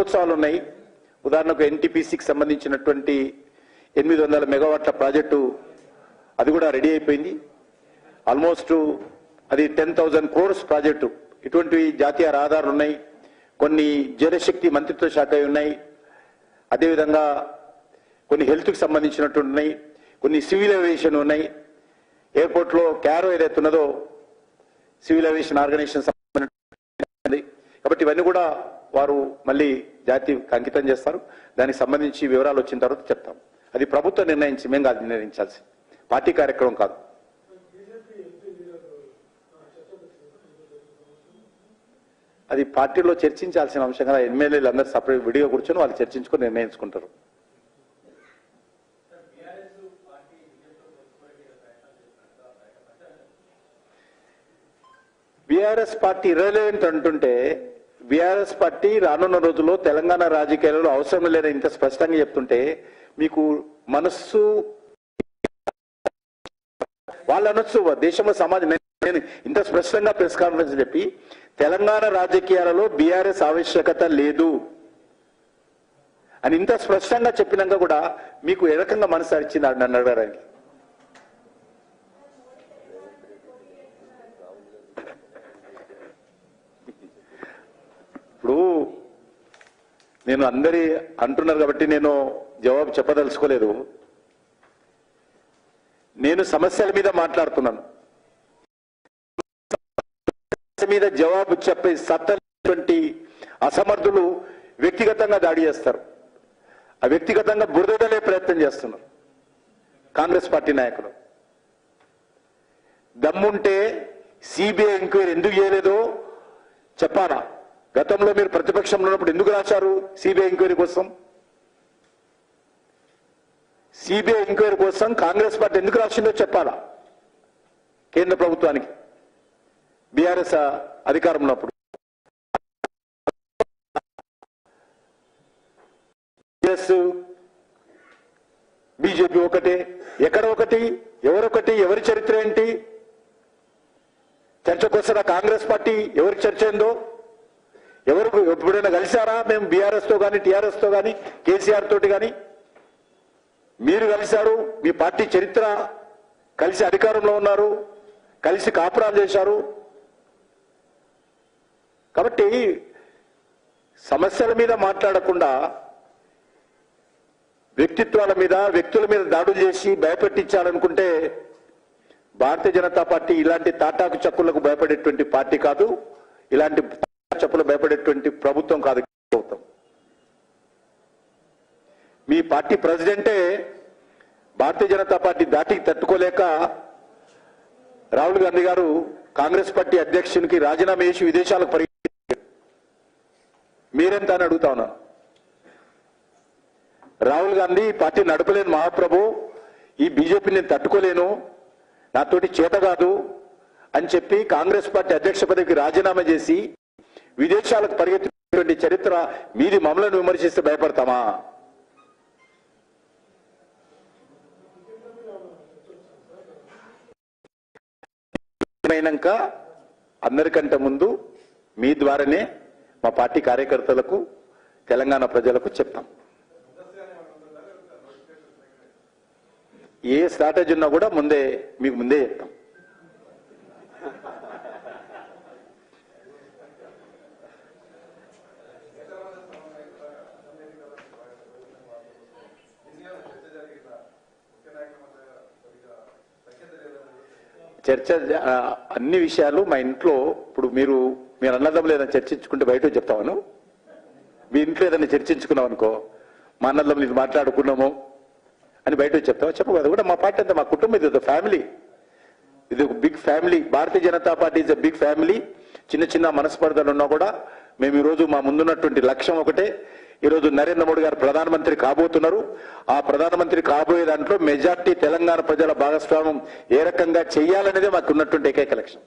ప్రారంభోత్సవాలు ఉన్నాయి. ఉదాహరణకు ఎన్టీపీసీకి సంబంధించినటువంటి 800 మెగావాట్ల ప్రాజెక్టు అది కూడా రెడీ అయిపోయింది. ఆల్మోస్ట్ అది 10,000 crores ప్రాజెక్టు. ఇటువంటి జాతీయ రహదారులు ఉన్నాయి, కొన్ని జలశక్తి మంత్రిత్వ శాఖ ఉన్నాయి, అదేవిధంగా కొన్ని హెల్త్కి సంబంధించినటువంటి ఉన్నాయి, కొన్ని సివిల్ ఏవియేషన్ ఉన్నాయి. ఎయిర్పోర్ట్లో క్యారో ఏదైతే ఉన్నదో సివిల్ ఏవియేషన్ ఆర్గనైజేషన్ సంబంధించింది. కాబట్టి ఇవన్నీ కూడా వారు మళ్ళీ జాతీయకి అంకితం చేస్తారు. దానికి సంబంధించి వివరాలు వచ్చిన తర్వాత చెప్తాం. అది ప్రభుత్వం నిర్ణయించి, మేము కాదు నిర్ణయించాల్సి, పార్టీ కార్యక్రమం కాదు. అది పార్టీలో చర్చించాల్సిన అంశం కదా. ఎమ్మెల్యేలు అందరూ సపరేట్ విడిగా కూర్చొని వాళ్ళు చర్చించుకొని నిర్ణయించుకుంటారు. బీఆర్ఎస్ పార్టీ ఇర్రెలెవెంట్ అంటుంటే, బీఆర్ఎస్ పార్టీ రానున్న రోజుల్లో తెలంగాణ రాజకీయాలలో అవసరం లేని ఇంత స్పష్టంగా చెప్తుంటే మీకు మనస్సు వాళ్ళు అనొచ్చు, దేశంలో సమాజం నేను ఇంత స్పష్టంగా ప్రెస్ కాన్ఫరెన్స్ చెప్పి తెలంగాణ రాజకీయాలలో బీఆర్ఎస్ ఆవశ్యకత లేదు అని ఇంత స్పష్టంగా చెప్పినాక కూడా మీకు ఏ రకంగా మనసు అరిచింది నన్ను అడగడానికి? ఇప్పుడు నేను అందరి అంటున్నారు కాబట్టి నేను జవాబు చెప్పదలుచుకోలేదు. నేను సమస్యల మీద మాట్లాడుతున్నాను. మీద జవాబు చెప్పే సత్తటువంటి అసమర్థులు వ్యక్తిగతంగా దాడి చేస్తారు. ఆ వ్యక్తిగతంగా బురదలే ప్రయత్నం చేస్తున్నారు కాంగ్రెస్ పార్టీ నాయకులు. దమ్ముంటే సిబిఐ ఎంక్వైరీ ఎందుకు చేయలేదో చెప్పాలా? గతంలో మీరు ప్రతిపక్షంలో ఉన్నప్పుడు ఎందుకు రాశారు సిబిఐ ఎంక్వైరీ కోసం? సిబిఐ ఎంక్వైరీ కోసం కాంగ్రెస్ పార్టీ ఎందుకు రాసిందో చెప్పాలా కేంద్ర ప్రభుత్వానికి, బీఆర్ఎస్ అధికారం ఉన్నప్పుడు? బీజేపీ ఒకటే, ఎక్కడ ఒకటి, ఎవరొకటి, ఎవరి చరిత్ర ఏంటి? చర్చకొస్తారా కాంగ్రెస్ పార్టీ? ఎవరికి చర్చ ఏందో? ఎవరు ఎప్పుడైనా కలిశారా? మేము బీఆర్ఎస్ తో కానీ, టీఆర్ఎస్ తో కానీ, కేసీఆర్ తోటి కానీ మీరు కలిశారు. మీ పార్టీ చరిత్ర, కలిసి అధికారంలో ఉన్నారు, కలిసి కాపురాలు చేశారు. కాబట్టి సమస్యల మీద మాట్లాడకుండా వ్యక్తిత్వాల మీద, వ్యక్తుల మీద దాడులు చేసి భయపెట్టించాలనుకుంటే భారతీయ జనతా పార్టీ ఇలాంటి తాటాకు చక్కులకు భయపడేటువంటి పార్టీ కాదు, ఇలాంటి చెప్పులు భయపడేటువంటి ప్రభుత్వం కాదు. ప్రభుత్వం మీ పార్టీ ప్రెసిడెంటే భారతీయ జనతా పార్టీ దాటికి తట్టుకోలేక రాహుల్ గాంధీ గారు కాంగ్రెస్ పార్టీ అధ్యక్షునికి రాజీనామా చేసి విదేశాలకు పరిగెత్తారు. మీరెంత అని అడుగుతా ఉన్నాను. రాహుల్ గాంధీ పార్టీ నడపలేను మహాప్రభు, ఈ బీజేపీని నేను తట్టుకోలేను, నాతోటి చేత కాదు అని చెప్పి కాంగ్రెస్ పార్టీ అధ్యక్ష పదవికి రాజీనామా చేసి విదేశాలకు పరిగెత్తినటువంటి చరిత్ర మీది. మమ్మల్ని విమర్శిస్తే భయపడతామా? అయినాక అందరికంటే ముందు మీ ద్వారానే మా పార్టీ కార్యకర్తలకు, తెలంగాణ ప్రజలకు చెప్తాం. ఏ స్ట్రాటజీ ఉన్నా కూడా మీకు ముందే చెప్తాం. చర్చ అన్ని విషయాలు మా ఇంట్లో, ఇప్పుడు మీరు అన్నదమ్ములు ఏదైనా చర్చించుకుంటే బయట చెప్తామను. మీ ఇంట్లో ఏదైనా చర్చించుకున్నాం అనుకో, మా అన్నదమ్ములు ఇది మాట్లాడుకున్నాము అని బయట చెప్తామా? చెప్పు. అది కూడా మా పార్టీ అంతా, మా కుటుంబం, ఇది ఫ్యామిలీ, ఇది ఒక big family. Bharatiya Janata Party is a big family. చిన్న చిన్న మనస్పర్ధలు ఉన్నా కూడా మేము ఈరోజు మా ముందున్నటువంటి లక్ష్యం ఒకటే. ఈరోజు నరేంద్ర మోడీ గారు ప్రధానమంత్రి కాబోతున్నారు. ఆ ప్రధానమంత్రి కాబోయే దాంట్లో మెజార్టీ తెలంగాణ ప్రజల భాగస్వామ్యం ఏ రకంగా చేయాలనేదే మాకు ఉన్నటువంటి ఏకైక లక్ష్యం.